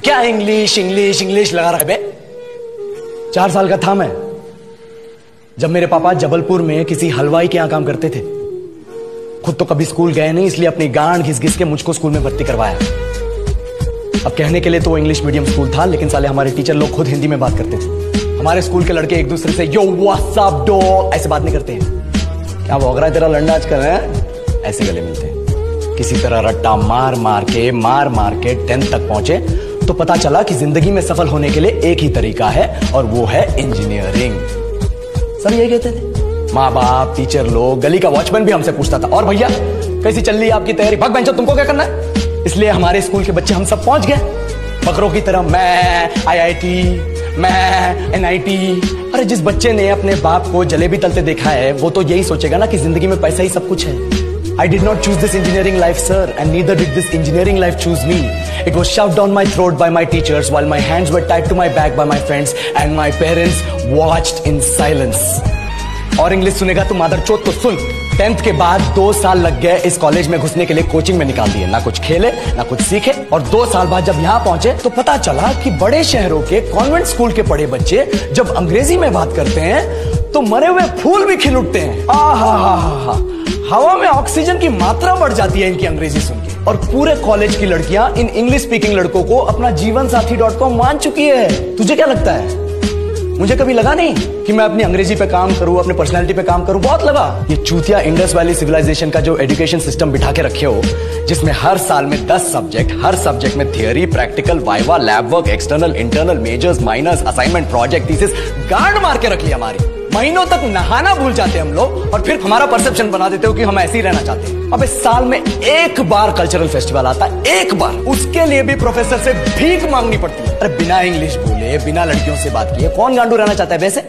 क्या English English English लगा रहा है बे? 4 साल का था मैं जब मेरे पापा जबलपुर में किसी हलवाई के यहां काम करते थे। खुद तो कभी स्कूल गए नहीं, इसलिए अपनी गांड घिस घिस के मुझको स्कूल में भर्ती करवाया। अब कहने के लिए तो वो इंग्लिश मीडियम स्कूल था, लेकिन साले हमारे टीचर लोग खुद हिंदी में बात करते थे। हमारे स्कूल के लड़के एक दूसरे से यो व्हाट्स अप डॉग ऐसे बात नहीं करते हैं। क्या भौंक रहा है तेरा लंडा आजकल है? ऐसे गले मिलते हैं। किसी तरह रट्टा मार मार के 10th तक पहुंचे तो पता चला कि जिंदगी में सफल होने के लिए एक ही तरीका है और वो है इंजीनियरिंग। सब यही कहते थे, माँ बाप, टीचर लोग, गली का वॉचमैन भी हमसे पूछता था, और भैया कैसी चल रही है आपकी तैयारी? भग बेंचो, तुमको क्या करना है? इसलिए हमारे स्कूल के बच्चे हम सब पहुंच गए बकरों की तरह। मैं IIT, मैं NIT। अरे जिस बच्चे ने अपने बाप को जलेबी तलते देखा है वो तो यही सोचेगा ना कि जिंदगी में पैसा ही सब कुछ है। I did not choose this engineering life, sir, and neither did this engineering life choose me. It was shoved down my throat by my teachers while my hands were tied to my back by my friends and my parents watched in silence. और English सुनेगा तो मादरचोद तो सुन। 10th के बाद 2 साल लग गए इस कॉलेज में घुसने के लिए, कोचिंग में निकाल दिए। ना कुछ खेले ना कुछ सीखे, और 2 साल बाद जब यहाँ पहुंचे तो पता चला कि बड़े शहरों के कॉन्वेंट स्कूल के पढ़े बच्चे जब अंग्रेजी में बात करते हैं तो मरे हुए फूल भी खिल उठते हैं। आहा, हवा में ऑक्सीजन की मात्रा बढ़ जाती है इनकी अंग्रेजी सुन के। और पूरे कॉलेज की लड़कियां इन इंग्लिश स्पीकिंग लड़कों को अपना जीवनसाथी.com मान चुकी है। तुझे क्या लगता है? मुझे कभी लगा नहीं कि मैं अपनी अंग्रेजी पे काम करूं, अपने पर्सनालिटी पे काम करूं। बहुत लगा। ये चूतिया इंडस वैली सिविलाइजेशन का जो एजुकेशन सिस्टम बिठा के रखे हो, जिसमें हर साल में 10 सब्जेक्ट, हर सब्जेक्ट में theory, practical, viva, lab work, external, internal, majors, minors, assignment, project, thesis, गांड मार के रख लिया हमारी। महीनों तक नहाना भूल जाते हैं हम लोग, और फिर हमारा परसेप्शन बना देते हो कि हम ऐसे ही रहना चाहते हैं। अब इस साल में एक बार कल्चरल फेस्टिवल आता है, एक बार, उसके लिए भी प्रोफेसर से भीख मांगनी पड़ती है। अरे बिना इंग्लिश बोले, बिना लड़कियों से बात किए कौन गांडू रहना चाहता है वैसे?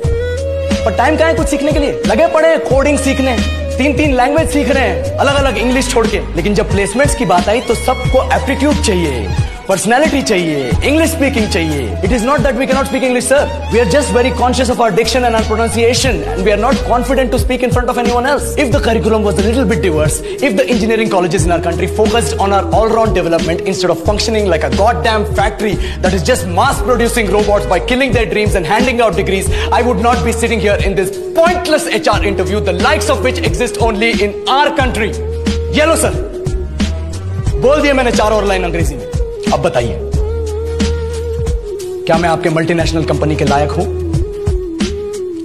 पर टाइम कहाँ है कुछ सीखने के लिए? लगे पड़े कोडिंग सीखने, 3 लैंग्वेज सीख रहे हैं अलग अलग इंग्लिश छोड़ के। लेकिन जब प्लेसमेंट्स की बात आई तो सबको एप्टीट्यूड चाहिए, पर्सनैलिटी चाहिए, इंग्लिश स्पीकिंग चाहिए। It is not that we cannot speak English, sir. We are just very conscious of our diction and our pronunciation, and we are not confident to speak in front of anyone else. If the curriculum was a little bit diverse, if the engineering colleges in our country focused on our all-round development instead of functioning like a goddamn factory that is just mass-producing robots by killing their dreams and handing out degrees, I would not be sitting here in this pointless HR interview, the likes of which exist only in our country. Yellow, sir. बोल दिए मैंने 4 और line अंग्रेजी में। अब बताइए, क्या मैं आपके मल्टीनेशनल कंपनी के लायक हूं?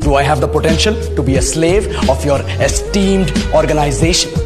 Do I have the potential to be a slave of your esteemed organization?